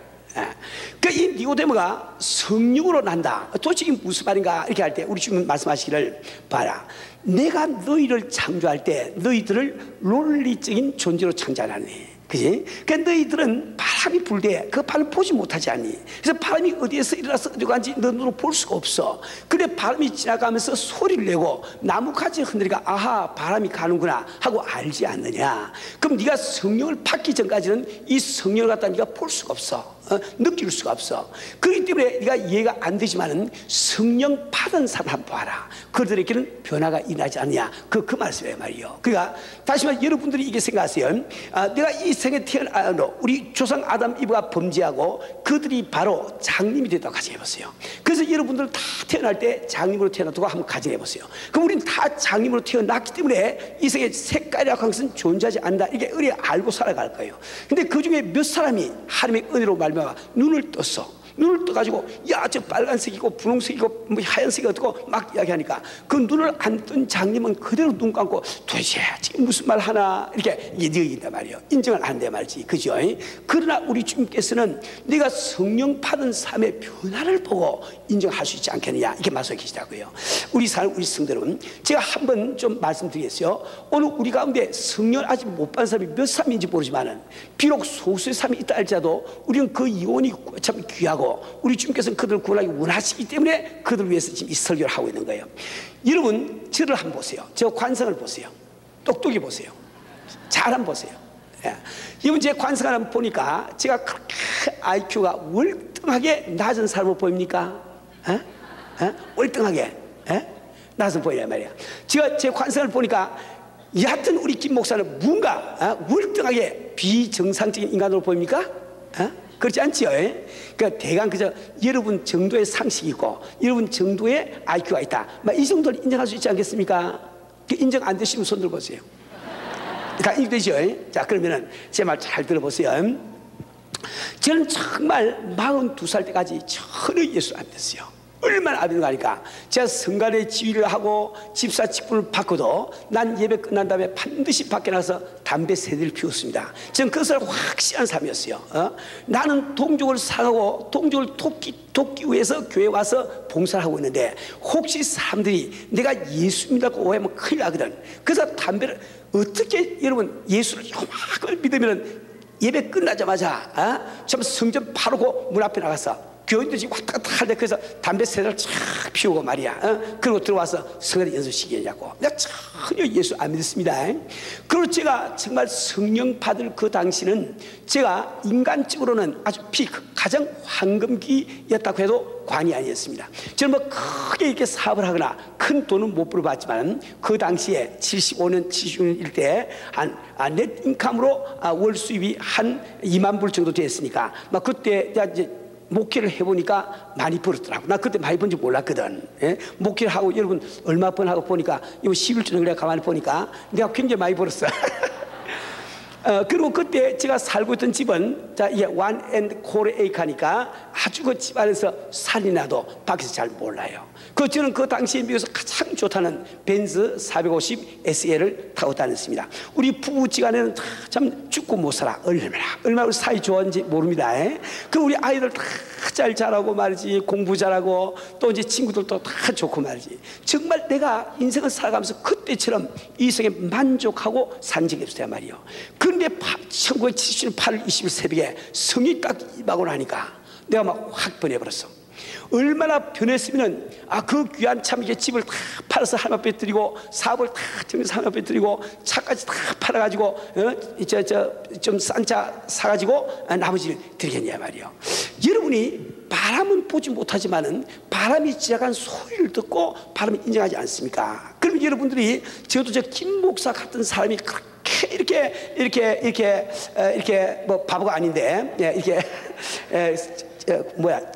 그러니까 이 니고데모가 성령으로 난다, 도대체 이게 무슨 말인가 이렇게 할 때 우리 주님 말씀하시기를, 봐라, 내가 너희를 창조할 때 너희들을 논리적인 존재로 창조하니, 그지? 그러니까 너희들은 바람이 불 때 그 바람을 보지 못하지 않니? 그래서 바람이 어디에서 일어나서 어디로 가는지 너 눈으로 볼 수가 없어. 그래 바람이 지나가면서 소리를 내고 나뭇가지 흔들니까 아하, 바람이 가는구나 하고 알지 않느냐? 그럼 네가 성령을 받기 전까지는 이 성령을 갖다 네가 볼 수가 없어. 느낄 수가 없어. 그렇기 때문에 네가 이해가 안 되지만은 성령 받은 사람 한번 봐라. 그들에게는 변화가 일어나지 않느냐. 그 말씀이에요 말이에요. 그러니까 다시 말해 여러분들이 이게 생각하세요. 내가 이 생에 우리 조상 아담 이브가 범죄하고 그들이 바로 장님이 됐다고 가정해보세요. 그래서 여러분들 다 태어날 때 장님으로 태어났다고 한번 가정해보세요. 그럼 우리는 다 장님으로 태어났기 때문에 이 생에 색깔이라고 하는 것은 존재하지 않는다, 이게 의리 알고 살아갈 거예요. 근데 그 중에 몇 사람이 하나님의 은혜로 말미암아 눈을 떴어. 눈을 떠가지고 야, 저 빨간색이고 분홍색이고 뭐 하얀색이 어떻고 막 이야기하니까 그 눈을 안 뜬 장님은 그대로 눈 감고 도대체 지금 무슨 말 하나 이렇게 얘기한단 말이에요. 인정을 안 돼 말지, 그죠? 그러나 우리 주님께서는 네가 성령 받은 삶의 변화를 보고 인정할 수 있지 않겠느냐, 이렇게 말씀해 계시다고요. 우리 성도들은 제가 한번 좀 말씀드리겠어요. 오늘 우리 가운데 성령 아직 못 받은 사람이 몇 사람인지 모르지만은 비록 소수의 사람이 있다 할지라도 우리는 그 이혼이 참 귀하고 우리 주님께서는 그들을 구원하기 원하시기 때문에 그들을 위해서 지금 이 설교를 하고 있는 거예요. 여러분 저를 한번 보세요. 저 관성을 보세요. 똑똑히 보세요. 잘 한번 보세요. 예. 여러분 제 관성을 한번 보니까 제가 그렇게 IQ가 월등하게 낮은 사람으로 보입니까? 월등하게 낮은 보이란 말이야. 제가 제 관성을 보니까 여하튼 우리 김 목사는 뭔가 월등하게 비정상적인 인간으로 보입니까? 그렇지 않지요? 그러니까 대강 그저 여러분 정도의 상식이 있고 여러분 정도의 IQ가 있다, 이 정도를 인정할 수 있지 않겠습니까? 인정 안 되시면 손 들어보세요. 그러니까 인정되죠? 자, 그러면은 제 말 잘 들어보세요. 저는 정말 42살 때까지 전혀 예수 안 믿었어요. 얼마나 안 믿는 거 아니까. 제가 성간에 지휘를 하고 집사 직분을 받고도 난 예배 끝난 다음에 반드시 밖에 나가서 담배 세 대를 피웠습니다. 저는 그것을 확실한 삶이었어요. 나는 동족을 사랑하고 동족을 돕기 위해서 교회 와서 봉사를 하고 있는데 혹시 사람들이 내가 예수 믿다고 오해하면 큰일 나거든. 그래서 담배를 어떻게, 여러분 예수를 요만큼을 믿으면 예배 끝나자마자 참 성전 바르고 문 앞에 나가서 교인들이 왔다 갔다 할 때 그래서 담배 세 대를 쫙 피우고 말이야. 그리고 들어와서 성가대 연습시키냐고. 내가 전혀 예수 안 믿습니다. 그리고 제가 정말 성령 받을 그 당시는 제가 인간적으로는 아주 피크, 가장 황금기였다고 해도 과언이 아니었습니다. 저는 뭐 크게 이렇게 사업을 하거나 큰 돈은 못 벌어봤지만 그 당시에 75년, 76년 때 한 넷 인컴으로 월 수입이 한 2만 불 정도 됐으니까 막 그때 이제 목회를 해보니까 많이 벌었더라고. 나 그때 많이 번지 몰랐거든. 목회를 하고 여러분 얼마 번하고 보니까 이거 11주 정도 가만히 보니까 내가 굉장히 많이 벌었어. 그리고 그때 제가 살고 있던 집은 이게 원앤코레에이카니까 아주 그 집 안에서 살이 나도 밖에서 잘 몰라요. 저는 그 당시에 미국에서 가장 좋다는 벤츠 450 SL을 타고 다녔습니다. 우리 부부지간에는 참 죽고 못 살아. 얼마나 우리 사이 좋았는지 모릅니다. 그 우리 아이들 다 잘 자라고 말이지, 공부 잘하고 또 이제 친구들도 다 좋고 말이지. 정말 내가 인생을 살아가면서 그때처럼 이생에 만족하고 산 적이 없어요 말이요. 그런데 1970년 8월 20일 새벽에 성이 딱 임하고 나니까 내가 막 확 변해버렸어. 얼마나 변했으면은 그 귀한 참 이게 집을 다 팔아서 하나님 앞에 드리고 사업을 다 정해서 하나님 앞에 드리고 차까지 다 팔아가지고 좀 싼 차 사가지고 나머지를 드리겠냐 말이요. 여러분이 바람은 보지 못하지만은 바람이 지나간 소리를 듣고 바람을 인정하지 않습니까? 그럼 여러분들이 저도 저 김 목사 같은 사람이 이렇게 뭐 바보가 아닌데 이렇게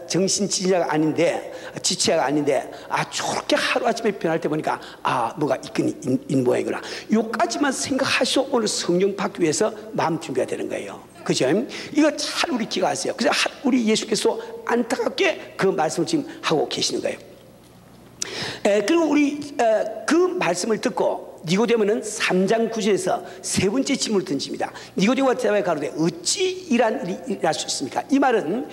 정신지리자가 아닌데 지체가 아닌데 저렇게 하루아침에 변할 때 보니까 뭐가 있는 모양이구나. 요까지만 생각하시고 오늘 성령 받기 위해서 마음 준비가 되는 거예요. 그죠? 이거 잘 우리 기억하세요. 그래서 우리 예수께서 안타깝게 그 말씀을 지금 하고 계시는 거예요. 그리고 우리 그 말씀을 듣고 니고데모는 3장 9절에서 세 번째 질문을 던집니다. 니고데모가 대답하여 가로되 어찌 이러한 일이 일어날 수 있습니까? 이 말은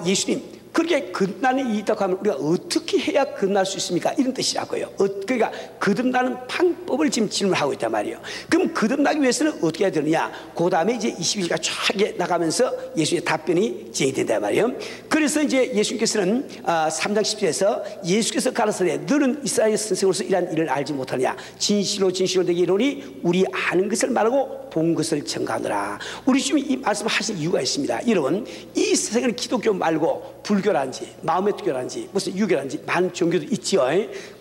예수님 그렇게 거듭나는 일이 있다고 하면 우리가 어떻게 해야 거듭날 수 있습니까? 이런 뜻이라고요. 그러니까 거듭나는 방법을 지금 질문하고 있단 말이에요. 그럼 거듭나기 위해서는 어떻게 해야 되느냐? 그 다음에 이제 22절가 쫙 나가면서 예수의 답변이 진행된단 말이에요. 그래서 이제 예수님께서는 3장 10절에서 예수께서 가라사대 너는 이스라엘 선생으로서 이러한 일을 알지 못하느냐? 진실로 진실로 내게 이르노니 우리 아는 것을 말하고 본 것을 전가하노라. 우리 주님이 이 말씀을 하신 이유가 있습니다. 여러분 이 세상에는 기독교 말고 불교라든지 마음의 교라든지 무슨 유교라든지 많은 종교도 있지요.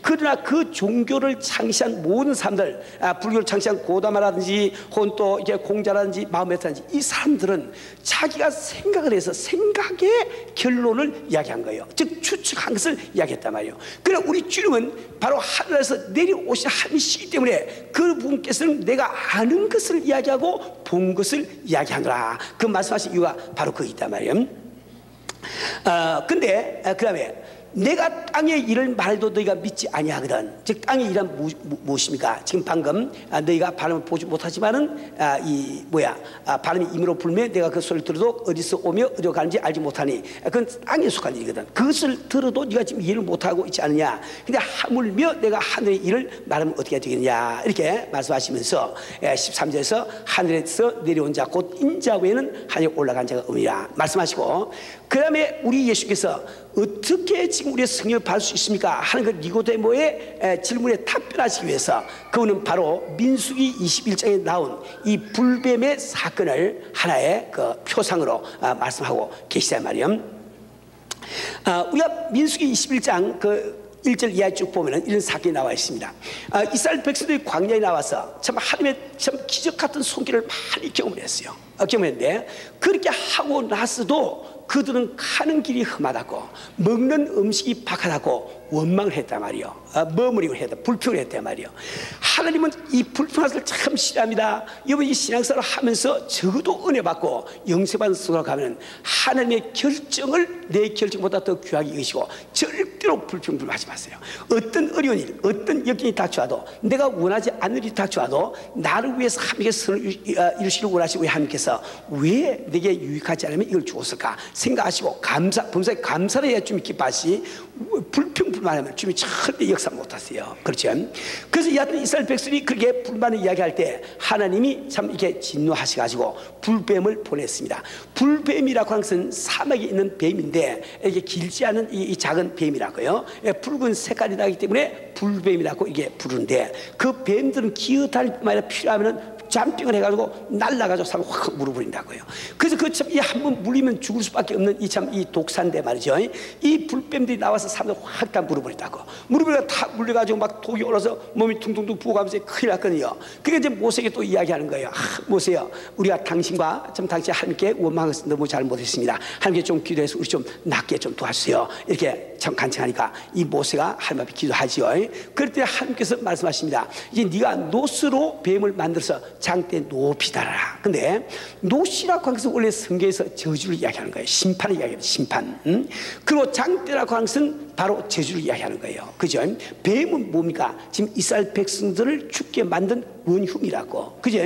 그러나 그 종교를 창시한 모든 사람들, 불교를 창시한 고다마라든지 혹은 또 이게 공자라든지 마음에서든지 이 사람들은 자기가 생각을 해서 생각의 결론을 이야기한 거예요. 즉 추측한 것을 이야기했단 말이에요. 그러나 우리 주님은 바로 하늘에서 내려오신 하나님이시기 때문에 그분께서는 내가 아는 것을 이야기하고 본 것을 이야기하노라. 그 말씀하신 이유가 바로 거기 있단 말이에요. 근데 그다음에 내가 땅의 일을 말도 너희가 믿지 아니하거든. 즉 땅의 일은 무엇입니까? 지금 방금 너희가 바람을 보지 못하지만은 바람이 임으로 불면 내가 그 소리를 들어도 어디서 오며 어디로 가는지 알지 못하니 그건 땅에 속한 일이거든. 그것을 들어도 네가 지금 이해를 못하고 있지 않느냐. 근데 하물며 내가 하늘의 일을 말하면 어떻게 되겠냐 이렇게 말씀하시면서 13절에서 하늘에서 내려온 자 곧 인자 외에는 하늘에 올라간 자가 없느니라 말씀하시고, 그 다음에 우리 예수께서 어떻게 지금 우리의 성령을 받을 수 있습니까 하는 그 니고데모의 질문에 답변하시기 위해서 그분은 바로 민수기 21장에 나온 이 불뱀의 사건을 하나의 그 표상으로 말씀하고 계시단 말이에요. 우리가 민수기 21장 그 1절 이하에 쭉 보면은 이런 사건이 나와 있습니다. 이스라엘 백성들이 광야에 나와서 참 하나님의 참 기적 같은 손길을 많이 경험을 했어요. 경험했는데 그렇게 하고 나서도 그들은 가는 길이 험하다고, 먹는 음식이 박하다고 원망을 했단 말이요. 머무림을 했다, 불평을 했단 말이요. 하나님은 이 불평한 것을 참 싫어합니다. 여러분 이 신앙생활을 하면서 적어도 은혜 받고 영세받은 성도로 가면 하나님의 결정을 내 결정보다 더 귀하게 여기시고 절대로 불평불만하지 마세요. 어떤 어려운 일, 어떤 역경이 닥쳐와도, 내가 원하지 않는 일이 닥쳐와도 나를 위해서 하나님께 선을 이루시려고 원하시고 하나님께서 왜 내게 유익하지 않으면 이걸 주었을까 생각하시고 범사에 감사를 해야 주님이 기뻐하시. 불평불만하면 주님이 절대 역사 못하세요. 그렇죠? 그래서 여하튼 이스라엘 백성이 그렇게 불만을 이야기할 때 하나님이 참 이렇게 진노하셔가지고 불뱀을 보냈습니다. 불뱀이라고 하는 것은 사막에 있는 뱀인데 이렇게 길지 않은 이 작은 뱀이라고요. 붉은 색깔이 나기 때문에 불뱀이라고 이게 부르는데, 그 뱀들은 기어다닐 뿐만 아니라 필요하면 잠병을 해가지고 날라가지고 사람 확 물어버린다고요. 그래서 그 참 이 한 번 물리면 죽을 수밖에 없는 이 참 이 독사인데 말이죠. 이 불뱀들이 나와서 사람들 확 다 물어버린다고. 물어버리가 다 물려가지고 막 독이 올라서 몸이 퉁퉁퉁 부어가면서 큰일 났거든요. 그게 이제 모세에게 또 이야기하는 거예요. 모세요, 우리가 당신과 참 당신 하나님께 원망한 것은 너무 잘못했습니다. 하나님께 좀 기도해서 우리 좀 낫게 좀 도와주세요. 이렇게 참 간청하니까 이 모세가 하나님 앞에 기도하지요. 그럴 때 하나님께서 말씀하십니다. 이제 네가 노스로 뱀을 만들어서 장대 높이 달아라. 근데 노시라고 하는 것은 원래 성경에서 저주를 이야기하는 거예요. 심판을 이야기합니다. 심판. 그리고 장대라고 하는 것은 바로 저주를 이야기하는 거예요. 그죠? 뱀은 뭡니까? 지금 이스라엘 백성들을 죽게 만든 원흉이라고. 그죠?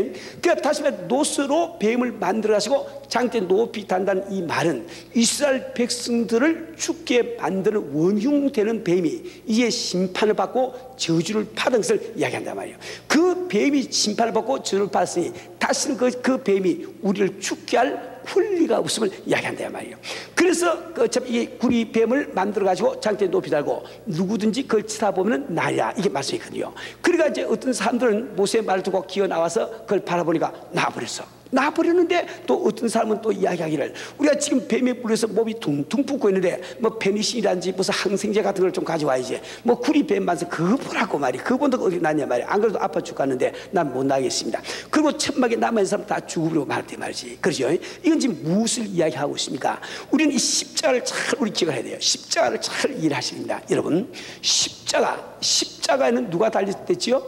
그러니까 다시 말해 노스로 뱀을 만들어 가시고 장대 높이 단다는 이 말은 이스라엘 백성들을 죽게 만드는 원흉되는 뱀이 이제 심판을 받고 저주를 받은 것을 이야기한단 말이에요. 그 뱀이 심판을 받고 저주를 받았으니 다시는 그 뱀이 우리를 죽게 할 권리가 없음을 이야기한단 말이에요. 그래서 이 구리 뱀을 만들어 가지고 장대에 높이 달고 누구든지 그걸 쳐다보면 나야, 이게 말씀이거든요. 그러니까 이제 어떤 사람들은 모세의 말을 듣고 기어 나와서 그걸 바라보니까 나와버렸어. 나와버렸는데 또 어떤 사람은 또 이야기하기를, 우리가 지금 뱀에 물려서 몸이 퉁퉁 붓고 있는데 뭐 페니실이라든지 무슨 항생제 같은 걸 좀 가져와야지, 뭐 구리 뱀 만서 그거 보라고 말이야. 그거 본다고 어디 났냐 말이야. 안 그래도 아파 죽겠는데 난 못 나가겠습니다. 그리고 천막에 남아있는 사람 다 죽으려고 말할 때 말이지. 그렇죠? 이건 지금 무엇을 이야기하고 있습니까? 우리는 이 십자가를 잘 우리 기억해야 돼요. 십자가를 잘 이해하십니다. 여러분, 십자가에는 누가 달렸댔지요?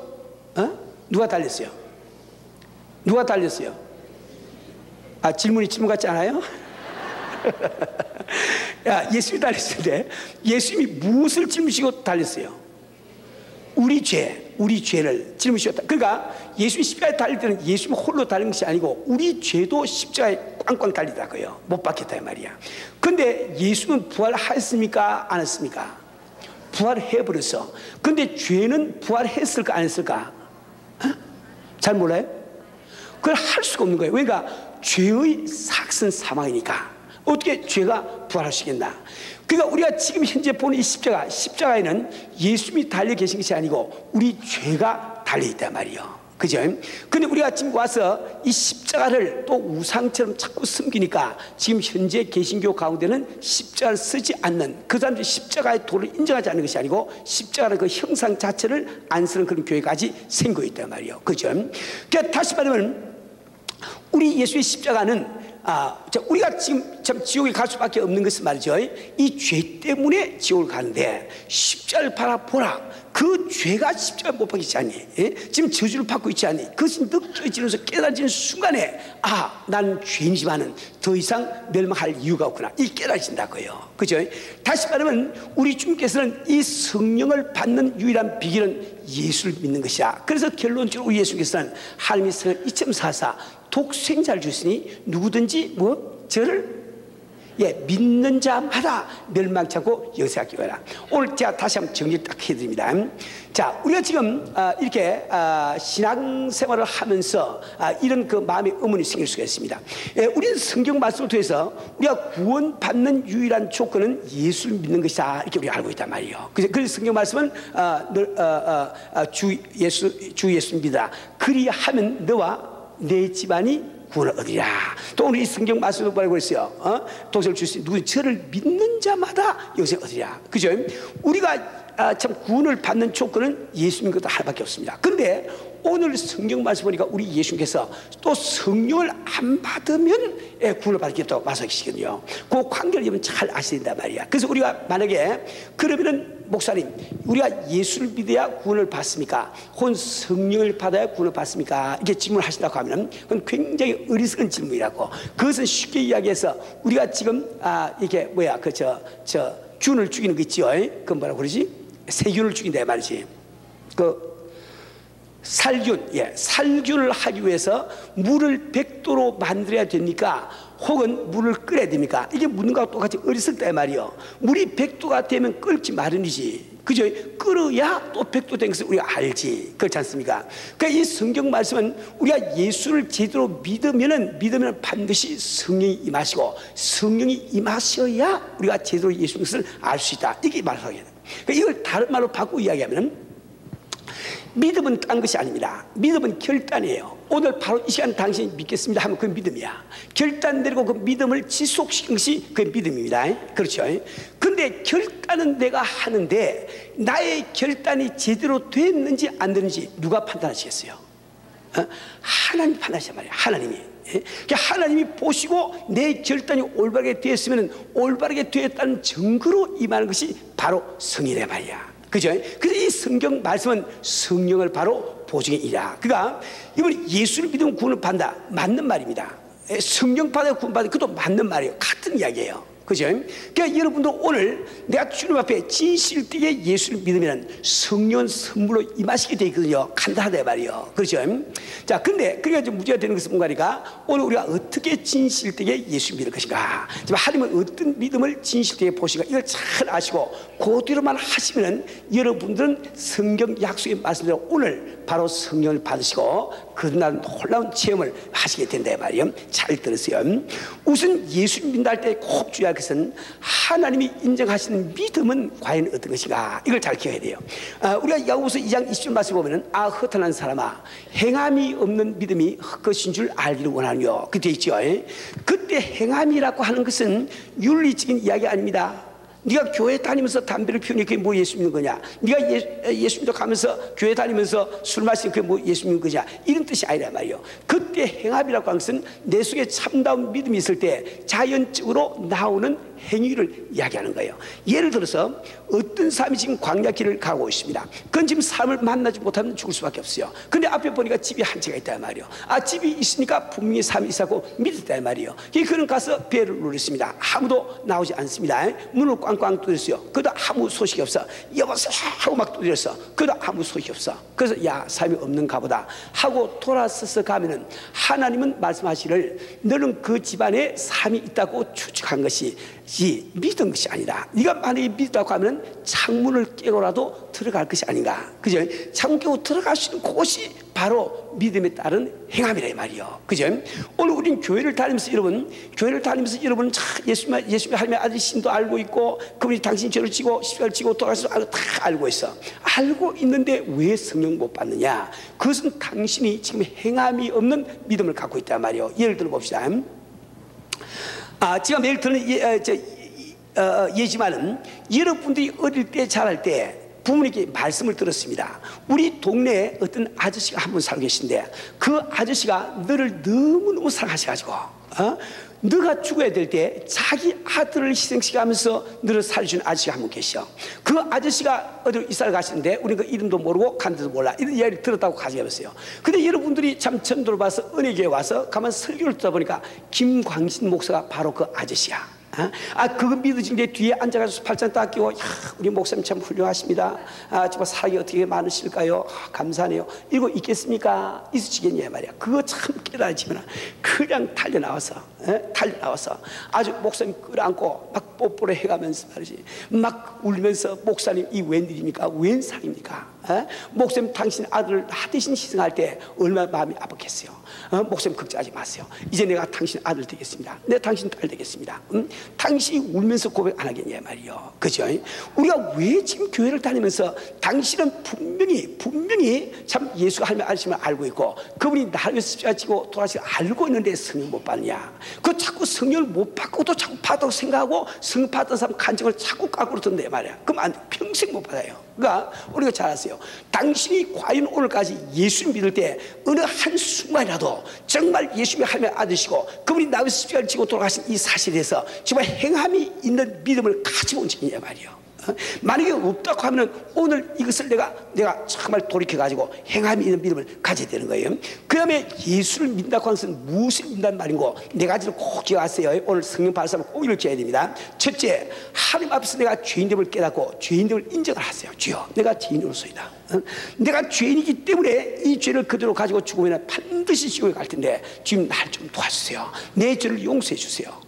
누가 달렸어요? 누가 달렸어요? 질문이 질문 같지 않아요? 예수님이 달렸는데 예수님이 무엇을 짊으시고 달렸어요? 우리 죄를 짊으셨다. 그러니까 예수님이 십자가에 달릴 때는 예수님이 홀로 달린 것이 아니고 우리 죄도 십자가에 꽝꽝 달리더라고요. 못 박혔다 이 말이야. 근데 예수는 부활했습니까? 안 했습니까? 부활해버렸어. 근데 죄는 부활했을까 안 했을까? 잘 몰라요? 그걸 할 수가 없는 거예요. 그러니까 죄의 삭은 사망이니까 어떻게 죄가 부활할 수 있겠나? 그러니까 우리가 지금 현재 보는 이 십자가에는 예수님이 달려 계신 것이 아니고 우리 죄가 달려 있단 말이에요. 그죠? 근데 우리가 지금 와서 이 십자가를 또 우상처럼 자꾸 숨기니까 지금 현재 개신교 가운데는 십자가를 쓰지 않는, 그 사람들이 십자가의 도를 인정하지 않는 것이 아니고 십자가의 그 형상 자체를 안 쓰는 그런 교회까지 생겨 있단 말이에요. 그죠? 그러니까 다시 말하면 우리 예수의 십자가는 우리가 지금 참 지옥에 갈 수밖에 없는 것은 말이죠. 이 죄 때문에 지옥을 가는데 십자가를 바라보라. 그 죄가 십자가에 못 박히지 않니? 예? 지금 저주를 받고 있지 않니? 그것이 느껴지면서 깨달아지는 순간에 난 죄인이지만은 더 이상 멸망할 이유가 없구나, 이 깨달아진다고요. 그죠? 다시 말하면 우리 주님께서는 이 성령을 받는 유일한 비결은 예수를 믿는 것이야. 그래서 결론적으로 우리 예수께서는 하나님의 성령 2.44 독생자를 주시니 누구든지 저를 믿는 자마다 멸망치 않고 영생하게 되라. 오늘 제가 다시 한번 정리를 딱 해드립니다. 자, 우리가 지금 이렇게 신앙생활을 하면서 이런 그 마음의 의문이 생길 수가 있습니다. 우리는 성경 말씀을 통해서 우리가 구원받는 유일한 조건은 예수를 믿는 것이다, 이렇게 우리가 알고 있단 말이에요. 그래서 성경 말씀은 주 예수 믿으라, 그리하면 너와 내 집안이 구원을 얻으리라. 또 우리 성경 말씀도 뭐라고 했어요? 독생을 주신 누구 저를 믿는 자마다 영생 얻으리라. 그죠? 우리가 참 구원을 받는 조건은 예수 믿는 것도 하나밖에 없습니다. 근데 오늘 성경 말씀 보니까 우리 예수님께서 또 성령을 안 받으면 구원을 받겠다고 말씀하시거든요. 그 관계를 여러분 잘 아셔야 된단 말이야. 그래서 우리가 만약에 그러면은 목사님, 우리가 예수를 믿어야 구원을 받습니까? 혹은 성령을 받아야 구원을 받습니까? 이렇게 질문을 하신다고 하면 그건 굉장히 어리석은 질문이라고. 그것은 쉽게 이야기해서 우리가 지금 이게 균을 죽이는 거 있죠? 그 뭐라고 그러지? 세균을 죽인다 말이지. 살균을 하기 위해서 물을 100도로 만들어야 됩니까? 혹은 물을 끓여야 됩니까? 이게 묻는 거하고 똑같이 어리석다 말이요. 물이 100도가 되면 끓지 마련이지. 그죠? 끓어야 또 100도 된 것을 우리가 알지. 그렇지 않습니까? 그러니까 이 성경 말씀은 우리가 예수를 제대로 믿으면 반드시 성령이 임하시고, 성령이 임하셔야 우리가 제대로 예수님의 것을 알 수 있다, 이게 말하게 돼요. 그러니까 이걸 다른 말로 바꾸고 이야기하면 믿음은 딴 것이 아닙니다. 믿음은 결단이에요. 오늘 바로 이 시간 당신이 믿겠습니다 하면 그건 믿음이야. 결단 내리고 그 믿음을 지속시킨 것이 그게 믿음입니다. 그렇죠? 근데 결단은 내가 하는데 나의 결단이 제대로 됐는지 안 됐는지 누가 판단하시겠어요? 하나님이 판단하시단 말이에요. 하나님이. 그러니까 하나님이 보시고 내 결단이 올바르게 되었으면 올바르게 되었다는 증거로 임하는 것이 바로 성인의 말이야. 그죠? 그래서 이 성경 말씀은 성령을 바로 보증이라. 그러니까 이번 예수를 믿으면 구원을 받는다, 맞는 말입니다. 성령 받아야 구원 받는 그것도 맞는 말이에요. 같은 이야기예요. 그죠? 그러니까 여러분도 오늘 내가 주님 앞에 진실되게 예수를 믿으면 성령 선물로 임하시게 되어 있거든요. 간단하다 말이에요. 그렇죠? 자, 근데 그러니까 문제가 되는 것은 뭔가니까 오늘 우리가 어떻게 진실되게 예수 믿을 것인가, 하나님은 어떤 믿음을 진실되게 보시는가, 이걸 잘 아시고 그대로만 하시면 여러분들은 성경 약속의 말씀대로 오늘 바로 성령을 받으시고 그날 놀라운 체험을 하시게 된다 말이에요. 잘 들으세요. 우선 예수 믿는다 할 때 꼭 주의할 것은 하나님이 인정하시는 믿음은 과연 어떤 것인가, 이걸 잘 기억해야 돼요. 우리가 야고보서 2장 20절 말씀 보면은 허탄한 사람아, 행함이 없는 믿음이 헛것인 줄 알기를 원하며, 그때 있죠. 그때 행함이라고 하는 것은 윤리적인 이야기 아닙니다. 네가 교회 다니면서 담배를 피우니 그게 뭐 예수 믿는 거냐? 네가 예수 믿어 가면서 교회 다니면서 술 마시니 그게 뭐 예수 믿는 거냐? 이런 뜻이 아니란 말이에요. 그때 행함이라고 하는 것은 내 속에 참다운 믿음이 있을 때 자연적으로 나오는 행위를 이야기하는 거예요. 예를 들어서 어떤 사람이 지금 광야길을 가고 있습니다. 그건 지금 삶을 만나지 못하면 죽을 수밖에 없어요. 근데 앞에 보니까 집이 한 채가 있단 말이에요. 집이 있으니까 분명히 삶이 있었고 믿었단 말이에요. 그는 가서 배를 누렸습니다. 아무도 나오지 않습니다. 문을 꽝꽝 두드렸어요. 그래도 아무 소식이 없어. 여보세요 하고 막 두드렸어. 그래도 아무 소식이 없어. 그래서 삶이 없는가 보다 하고 돌아서서 가면은 하나님은 말씀하시기를 너는 그 집안에 삶이 있다고 추측한 것이 믿은 것이 아니다. 네가 만약에 믿다고 하면 창문을 깨고라도 들어갈 것이 아닌가. 그죠? 창문 깨고 들어갈 수 있는 그것이 바로 믿음에 따른 행함이라 이 말이요. 그죠? 오늘 우리는 교회를 다니면서 여러분 예수님 하나님의 아들 신도 알고 있고 그분이 당신 죄를 지고 십자가를 지고 돌아가서 다 알고 있어. 알고 있는데 왜 성령 못 받느냐? 그것은 당신이 지금 행함이 없는 믿음을 갖고 있단 말이요. 예를 들어 봅시다. 제가 매일 듣는 예지만은 여러분들이 어릴 때 자랄 때 부모님께 말씀을 들었습니다. 우리 동네에 어떤 아저씨가 한 분 살고 계신데 그 아저씨가 너를 너무너무 사랑하셔가지고 너가 죽어야 될 때 자기 아들을 희생시키면서 너를 살려준 아저씨가 한 분 계셔. 그 아저씨가 어디 이사를 가시는데 우리 그 이름도 모르고 간데도 몰라. 이런 이야기를 들었다고 가져가봤어요. 근데 여러분들이 참 전도를 봐서 은혜교회 와서 가만 설교를 듣다 보니까 김광신 목사가 바로 그 아저씨야. 그거 믿어진 게 뒤에 앉아가지고 팔짱 딱 끼고, 야, 우리 목사님 참 훌륭하십니다. 정말 사랑이 어떻게 많으실까요? 감사하네요. 이거 있겠습니까? 있으시겠냐 말이야. 그거 참 깨달아지면 그냥 달려나와서 아주 목사님 끌어안고 막 뽀뽀를 해가면서 말이지, 막 울면서 목사님 이 웬일입니까? 웬 상입니까? 목사님 당신 아들 대신 희생할 때 얼마나 마음이 아팠겠어요. 목사님 걱정하지 마세요. 이제 내가 당신 아들 되겠습니다. 내가 당신 딸 되겠습니다. 당신이 울면서 고백 안 하겠냐 말이요. 그죠? 우리가 왜 지금 교회를 다니면서 당신은 분명히 참 예수가 하나님의 아들심을 알고 있고 그분이 나를 위해서 십자가 지고 돌아가시고 알고 있는데 성령 못 받느냐? 그 자꾸 성령을 못 받고도 자꾸 받다고 생각하고 성령 받던 사람 간증을 자꾸 까꾸로 든대 말이야. 그럼 안 돼. 평생 못 받아요. 그러니까 우리가 잘 아세요. 당신이 과연 오늘까지 예수 믿을 때 어느 한순간이라도 정말 예수님이 하나님의 아들이시고 그분이 나의 십자가를 지고 돌아가신 이 사실에서 정말 행함이 있는 믿음을 가지고 온 적이냐 말이에요. 만약에 없다고 하면 오늘 이것을 내가 정말 돌이켜가지고 행함이 있는 믿음을 가져야 되는 거예요. 그 다음에 예수를 믿는다고 하는 것은 무엇을 믿는다는 말인고 네 가지를 꼭 기억하세요. 오늘 성령 받을 사람은 꼭 읽어야 됩니다. 첫째, 하나님 앞에서 내가 죄인됨을 깨닫고 죄인됨을 인정을 하세요. 주여, 내가 죄인으로서이다. 내가 죄인이기 때문에 이 죄를 그대로 가지고 죽으면 반드시 지옥에 갈 텐데 주님 날 좀 도와주세요. 내 죄를 용서해 주세요.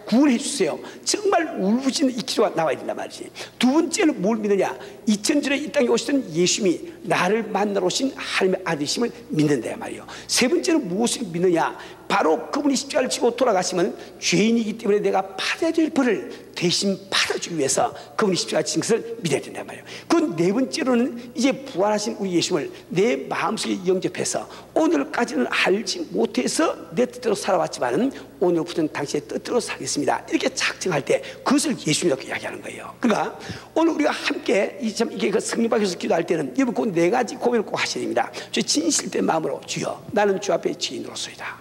구원해 주세요. 정말 울부짖는 이 기도가 나와야 된단 말이지. 두 번째는 뭘 믿느냐? 2000전에 이 땅에 오시던 예수님이 나를 만나러 오신 하나님의 아들이심을 믿는다 말이요. 세 번째는 무엇을 믿느냐? 바로 그분이 십자가를 지고 돌아가시면 죄인이기 때문에 내가 받아야 될 벌을 대신 받아주기 위해서 그분이 십자가를 지신 것을 믿어야 된단 말이에요. 그 네 번째로는 이제 부활하신 우리 예수님을 내 마음속에 영접해서 오늘까지는 알지 못해서 내 뜻대로 살아왔지만 오늘부터는 당신의 뜻대로 살겠습니다. 이렇게 작정할 때 그것을 예수님이라고 이야기하는 거예요. 그러니까 오늘 우리가 함께 이게 그 성령 받아서 기도할 때는 여러분 그 네 가지 고민을 꼭 하셔야 됩니다. 저 진실된 마음으로 주여, 나는 주 앞에 죄인으로서이다.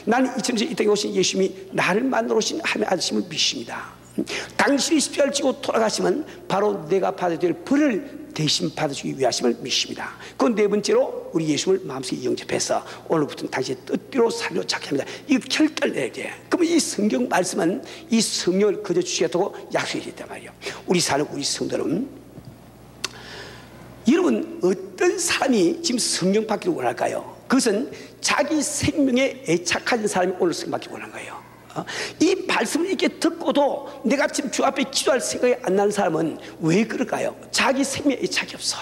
나는 2000년 이 땅에 오신 예수님이 나를 만나러 오신 하나님의 아들심을 믿습니다. 당신이 십자가를 지고 돌아가시면 바로 내가 받아야 될 벌을 대신 받아주기 위하심을 믿습니다. 그 네 번째로 우리 예수님을 마음속에 영접해서 오늘부터는 당신의 뜻대로 살려 찾게 합니다. 이거 결단해야 돼. 그러면 이 성경 말씀은 이 성령을 거저 주시겠다고 약속이 됐단 말이에요. 우리 사는 우리 성도는 여러분 어떤 사람이 지금 성령 받기를 원할까요? 그것은 자기 생명에 애착하는 사람이 오늘 성령 받기를 원하는 거예요. 이 말씀을 이렇게 듣고도 내가 지금 주 앞에 기도할 생각이 안 나는 사람은 왜 그럴까요? 자기 생명에 애착이 없어.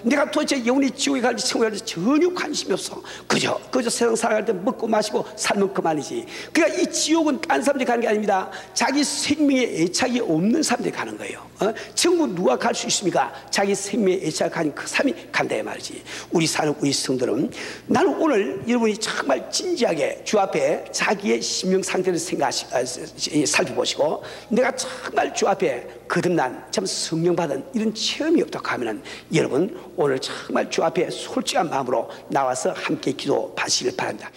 내가 도대체 영원히 지옥에 갈지 천국에 갈지 전혀 관심이 없어. 그저 세상 살아갈 때 먹고 마시고 살면 그만이지. 그러니까 이 지옥은 딴 사람들이 가는 게 아닙니다. 자기 생명에 애착이 없는 사람들이 가는 거예요. 천국 누가 갈 수 있습니까? 자기 생명에 애착한 그 사람이 간다 말이지. 우리 사는 우리 성도는 나는 오늘 여러분이 정말 진지하게 주 앞에 자기의 심령 상태를 살펴보시고 내가 정말 주 앞에 거듭난 참 성령 받은 이런 체험이 없다고 하면은 여러분 오늘 정말 주 앞에 솔직한 마음으로 나와서 함께 기도 받으시길 바랍니다.